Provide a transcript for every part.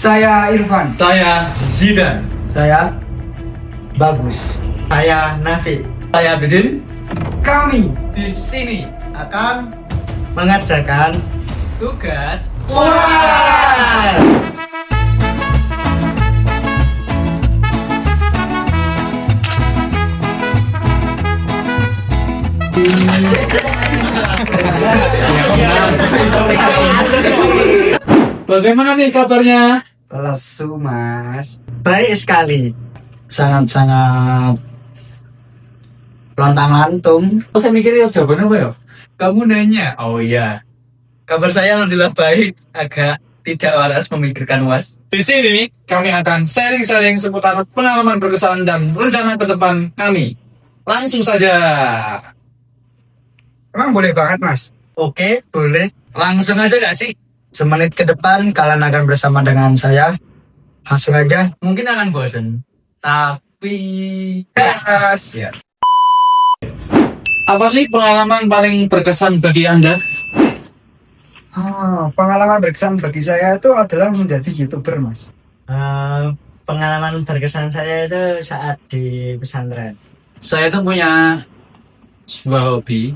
Saya Irfan. Saya Zidan. Saya Bagus. Saya Nafi. Saya Bidin. Kami Di sini akan Mengerjakan tugas Wah! Bagaimana nih kabarnya? lesu, Mas. Baik sekali. Sangat-sangat lontang-lantung. Oh, saya mikir ya jawabannya apa ya? Kamu nanya. Oh iya. Kabar saya alhamdulillah baik. Agak tidak waras memikirkan was. Di sini kami akan sharing-sharing seputar pengalaman berkesan dan rencana ke depan kami. Langsung saja. Emang boleh banget, Mas. Oke, boleh. Langsung aja gak sih? Semenit ke depan kalian akan bersama dengan saya. Langsung aja. Mungkin akan bosen. Tapi... Gas. Ya. Apa sih pengalaman paling berkesan bagi Anda? Pengalaman berkesan bagi saya itu adalah menjadi YouTuber, Mas. Pengalaman berkesan saya itu saat di pesantren. Saya tuh punya sebuah hobi.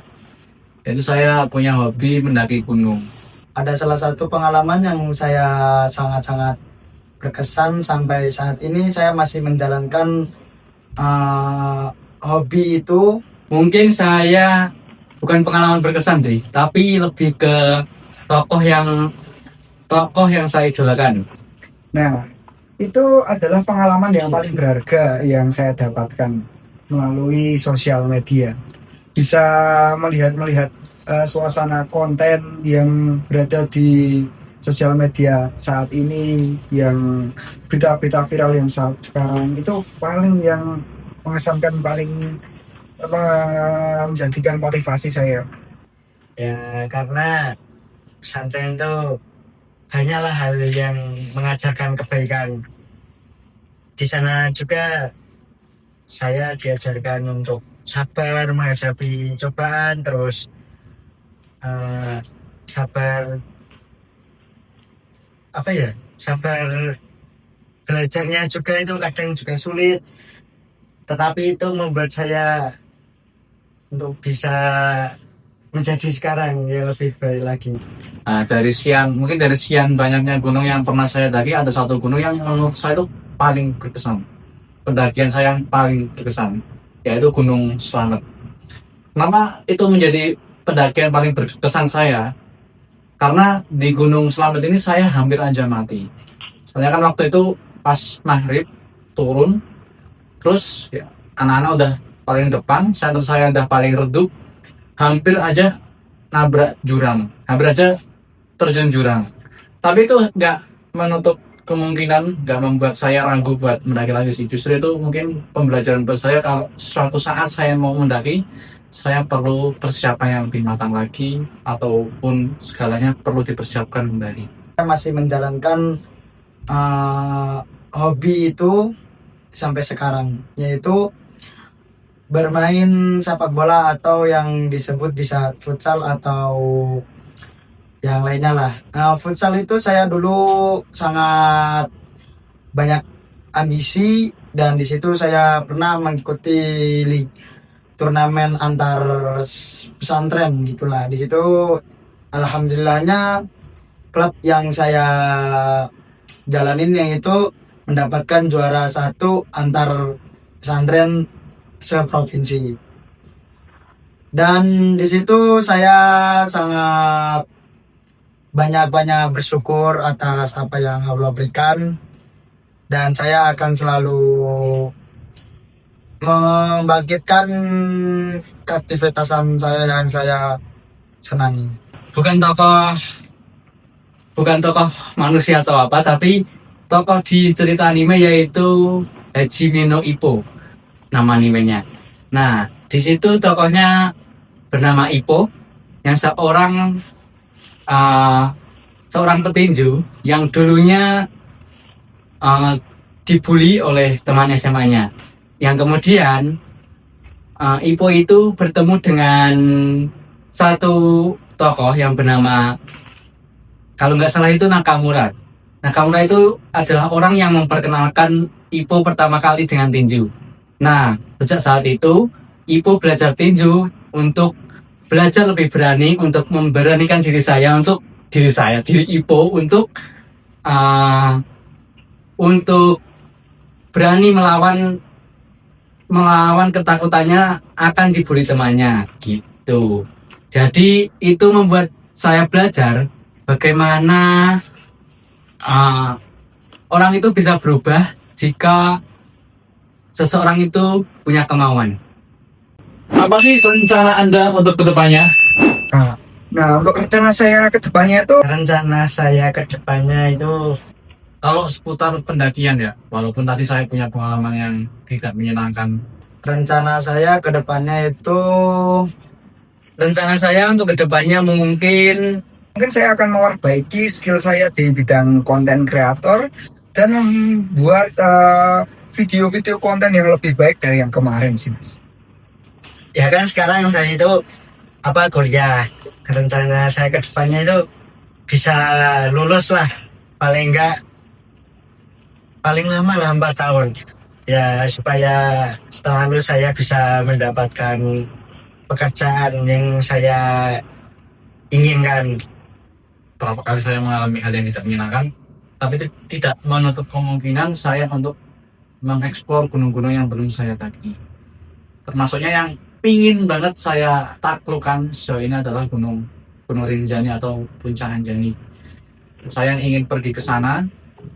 Yaitu saya punya hobi mendaki gunung. Ada salah satu pengalaman yang saya sangat-sangat berkesan sampai saat ini saya masih menjalankan hobi itu. Mungkin saya bukan pengalaman berkesan sih, tapi lebih ke tokoh yang saya idolakan. Nah, itu adalah pengalaman yang paling berharga yang saya dapatkan melalui sosial media. Bisa melihat suasana konten yang berada di sosial media saat ini, yang berita-berita viral yang sekarang itu paling yang mengesankan, paling menjadikan motivasi saya. Ya, karena pesantren itu hanyalah hal yang mengajarkan kebaikan. Di sana juga saya diajarkan untuk sabar menghadapi cobaan, terus sabar belajarnya juga itu kadang juga sulit, tetapi itu membuat saya untuk bisa menjadi sekarang yang lebih baik lagi. Nah, dari sekian banyaknya gunung yang pernah saya daki, ada satu gunung yang menurut saya itu paling berkesan. Pendakian saya yang paling berkesan, yaitu Gunung Slamet. Kenapa itu menjadi pendakian paling berkesan saya? Karena di Gunung Slamet ini saya hampir aja mati. Soalnya kan waktu itu pas maghrib turun, terus ya, anak-anak udah paling depan, saya udah paling redup, hampir aja nabrak jurang, hampir aja terjun jurang. Tapi itu nggak menutup kemungkinan, nggak membuat saya ragu buat mendaki lagi sih. Justru itu mungkin pembelajaran buat saya, kalau suatu saat saya mau mendaki, saya perlu persiapan yang lebih matang lagi, ataupun segalanya perlu dipersiapkan kembali. Saya masih menjalankan hobi itu sampai sekarang, yaitu bermain sepak bola atau yang disebut bisa futsal atau yang lainnya lah. Nah, futsal itu saya dulu sangat banyak ambisi, dan di situ saya pernah mengikuti turnamen antar pesantren gitulah. Di situ alhamdulillahnya klub yang saya jalanin yang itu mendapatkan juara 1 antar pesantren seprovinsi. Dan di situ saya sangat banyak bersyukur atas apa yang Allah berikan, dan saya akan selalu membangkitkan aktivitasan saya yang saya senangi. Bukan tokoh manusia atau apa, tapi tokoh di cerita anime, yaitu Hajime no Ippo, nama animenya. Nah, di situ tokohnya bernama Ippo, yang seorang petinju yang dulunya dibully oleh teman SMA-nya. Yang kemudian Ippo itu bertemu dengan satu tokoh yang bernama, kalau nggak salah itu Nakamura. Nah, Kamuna itu adalah orang yang memperkenalkan Ipo pertama kali dengan tinju. Nah, sejak saat itu, Ipo belajar tinju untuk belajar lebih berani, untuk memberanikan diri Ipo untuk berani melawan ketakutannya akan dibully temannya gitu. Jadi itu membuat saya belajar bagaimana orang itu bisa berubah jika seseorang itu punya kemauan. Apa sih rencana Anda untuk kedepannya? Nah, untuk rencana saya ke depannya itu Kalau seputar pendakian ya, walaupun tadi saya punya pengalaman yang tidak menyenangkan. Rencana saya ke depannya itu Rencana saya untuk kedepannya mungkin saya akan memperbaiki skill saya di bidang konten kreator dan membuat video-video konten yang lebih baik dari yang kemarin sih, Mas. Ya kan sekarang saya itu kuliah. Rencana saya ke depannya itu bisa lulus lah, paling lama lah 4 tahun. Ya supaya setelah lulus saya bisa mendapatkan pekerjaan yang saya inginkan. beberapa kali saya mengalami hal yang tidak menyenangkan, tapi itu tidak menutup kemungkinan saya untuk mengeksplor gunung-gunung yang belum saya daki. Termasuknya yang pingin banget saya taklukkan sejauh ini adalah Gunung Rinjani atau Puncak Anjani. Saya ingin pergi ke sana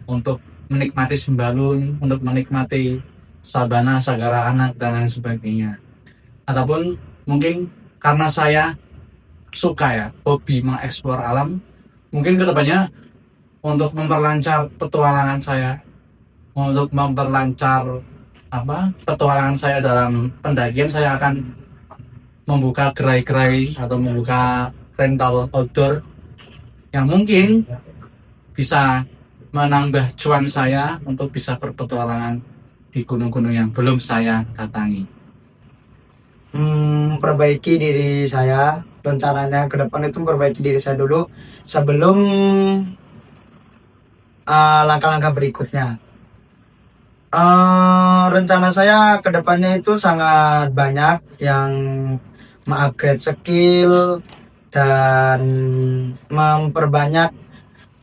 untuk menikmati Sembalun, untuk menikmati Sabana, Sagara Anak, dan lain sebagainya. Ataupun mungkin karena saya suka ya, hobi mengeksplor alam, mungkin kedepannya untuk memperlancar petualangan saya, untuk memperlancar petualangan saya dalam pendakian, saya akan membuka gerai-gerai atau membuka rental outdoor yang mungkin bisa menambah cuan saya untuk bisa berpetualangan di gunung-gunung yang belum saya datangi. perbaiki diri saya. Rencananya ke depan itu memperbaiki diri saya dulu sebelum langkah-langkah berikutnya. Rencana saya ke depannya itu sangat banyak yang mengupgrade skill dan memperbanyak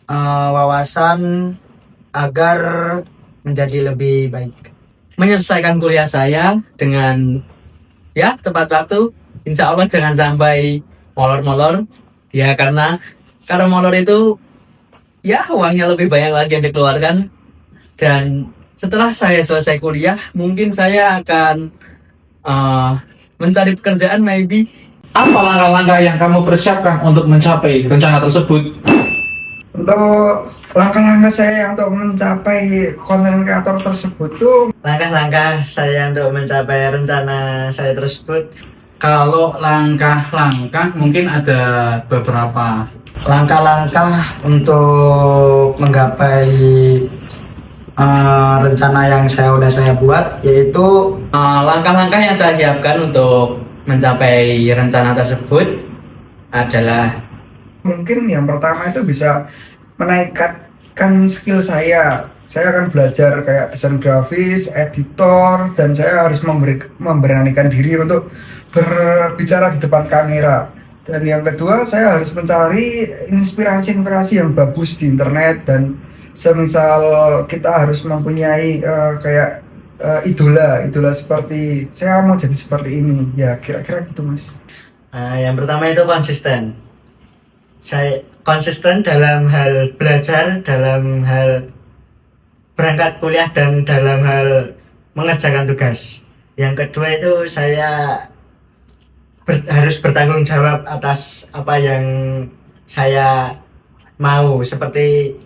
wawasan agar menjadi lebih baik. Menyelesaikan kuliah saya dengan ya tepat waktu, insya Allah jangan sampai molor-molor ya, karena molor itu ya uangnya lebih banyak lagi yang dikeluarkan. Dan setelah saya selesai kuliah, mungkin saya akan mencari pekerjaan maybe. Apa langkah-langkah yang kamu persiapkan untuk mencapai rencana tersebut? Untuk langkah-langkah saya untuk mencapai konten kreator tersebut tuh, langkah-langkah saya untuk mencapai rencana saya tersebut, Kalau langkah-langkah mungkin ada beberapa. Langkah-langkah untuk menggapai rencana yang saya buat, yaitu Langkah-langkah yang saya siapkan untuk mencapai rencana tersebut adalah mungkin yang pertama itu bisa menaikkan skill saya. Saya akan belajar kayak desain grafis, editor, dan saya harus memberanikan diri untuk berbicara di depan kamera. Dan yang kedua, saya harus mencari inspirasi-inspirasi yang bagus di internet, dan semisal kita harus mempunyai idola seperti saya mau jadi seperti ini, ya kira-kira gitu, Mas. Yang pertama itu konsisten. Saya konsisten dalam hal belajar, dalam hal berangkat kuliah, dan dalam hal mengerjakan tugas. Yang kedua itu saya harus bertanggung jawab atas apa yang saya mau. Seperti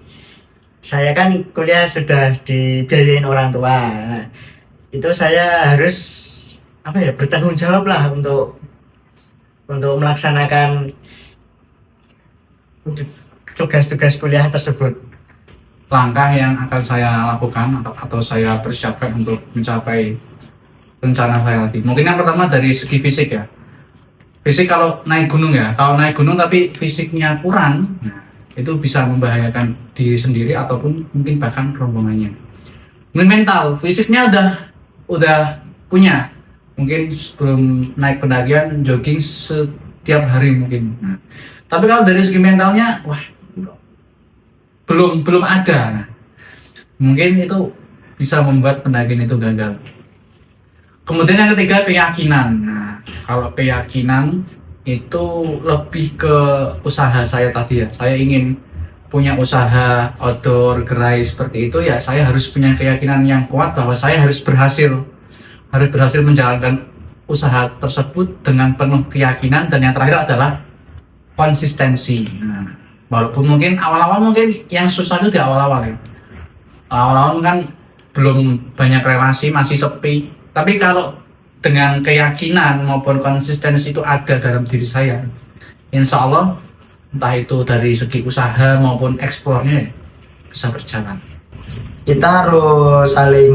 saya kan kuliah sudah dibiayain orang tua. Nah, itu saya harus bertanggung jawab lah untuk melaksanakan tugas-tugas kuliah tersebut. Langkah yang akan saya lakukan atau saya persiapkan untuk mencapai rencana saya tadi. Mungkin yang pertama dari segi fisik ya. Fisik kalau naik gunung tapi fisiknya kurang, nah, itu bisa membahayakan diri sendiri ataupun mungkin bahkan rombongannya. Mental, fisiknya udah punya, mungkin sebelum naik pendakian jogging setiap hari mungkin. Nah, tapi kalau dari segi mentalnya, wah, belum ada. Nah, mungkin itu bisa membuat pendakian itu gagal. Kemudian yang ketiga, keyakinan. Nah, kalau keyakinan itu lebih ke usaha saya tadi ya. Saya ingin punya usaha outdoor gerai seperti itu ya, saya harus punya keyakinan yang kuat bahwa saya harus berhasil menjalankan usaha tersebut dengan penuh keyakinan. Dan yang terakhir adalah konsistensi. Nah, walaupun mungkin awal-awal mungkin yang susah itu di awal-awal ya. Awal-awal kan belum banyak relasi, masih sepi. Tapi kalau dengan keyakinan maupun konsistensi itu ada dalam diri saya, insya Allah entah itu dari segi usaha maupun ekspornya bisa berjalan. Kita harus saling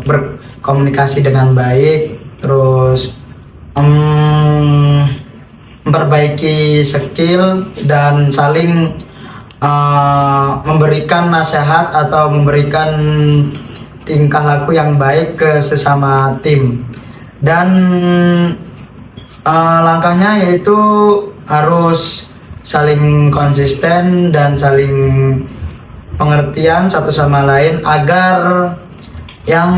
berkomunikasi dengan baik, terus memperbaiki skill dan saling memberikan nasihat atau memberikan tingkah laku yang baik ke sesama tim. Dan langkahnya yaitu harus saling konsisten dan saling pengertian satu sama lain agar yang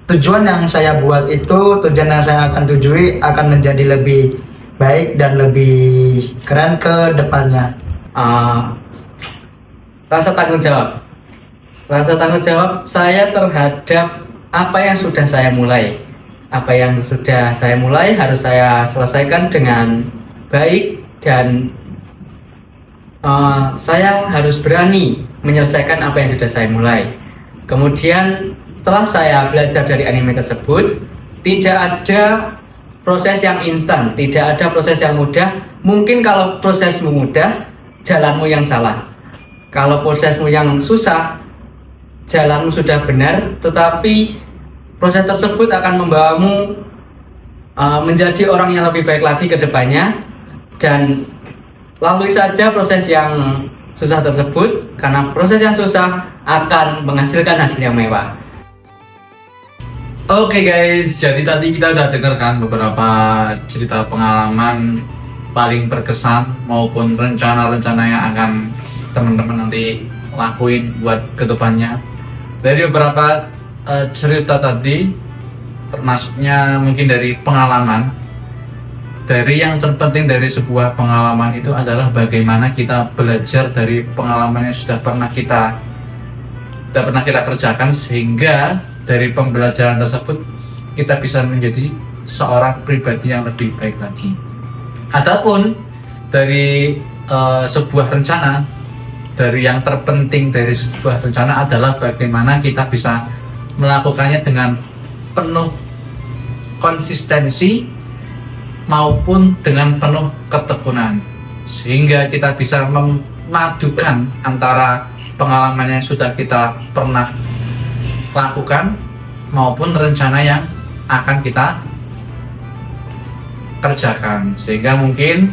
tujuan yang saya buat itu, tujuan yang saya akan tujui akan menjadi lebih baik dan lebih keren ke depannya. Rasa tanggung jawab saya terhadap apa yang sudah saya mulai. Apa yang sudah saya mulai harus saya selesaikan dengan baik, dan saya harus berani menyelesaikan apa yang sudah saya mulai. Kemudian setelah saya belajar dari anime tersebut, tidak ada proses yang instan, tidak ada proses yang mudah. Mungkin kalau prosesmu mudah, jalanmu yang salah. Kalau prosesmu yang susah, jalanmu sudah benar, tetapi proses tersebut akan membawamu menjadi orang yang lebih baik lagi ke depannya. Dan lalui saja proses yang susah tersebut, karena proses yang susah akan menghasilkan hasil yang mewah. Oke guys, jadi tadi kita udah dengarkan beberapa cerita pengalaman paling berkesan maupun rencana-rencana yang akan teman-teman nanti lakuin buat kedepannya. Dari beberapa cerita tadi, termasuknya mungkin dari pengalaman. Dari yang terpenting dari sebuah pengalaman itu adalah bagaimana kita belajar dari pengalaman yang sudah pernah kita kerjakan, sehingga dari pembelajaran tersebut kita bisa menjadi seorang pribadi yang lebih baik lagi. Adapun dari sebuah rencana, dari yang terpenting dari sebuah rencana adalah bagaimana kita bisa melakukannya dengan penuh konsistensi maupun dengan penuh ketekunan, sehingga kita bisa memadukan antara pengalaman yang sudah kita pernah lakukan maupun rencana yang akan kita kerjakan, sehingga mungkin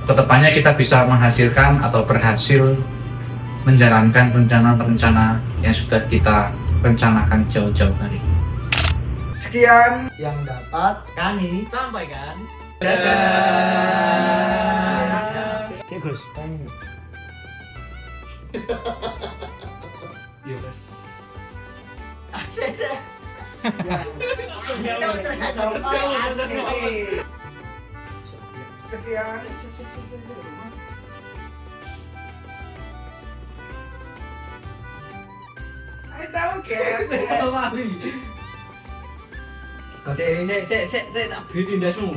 kedepannya kita bisa menghasilkan atau berhasil menjalankan rencana-rencana yang sudah kita rencanakan jauh-jauh hari. Sekian yang dapat Kami Sampaikan. dadah. Gus. sekian. I don't care. Oke, saya tak beri tindasmu.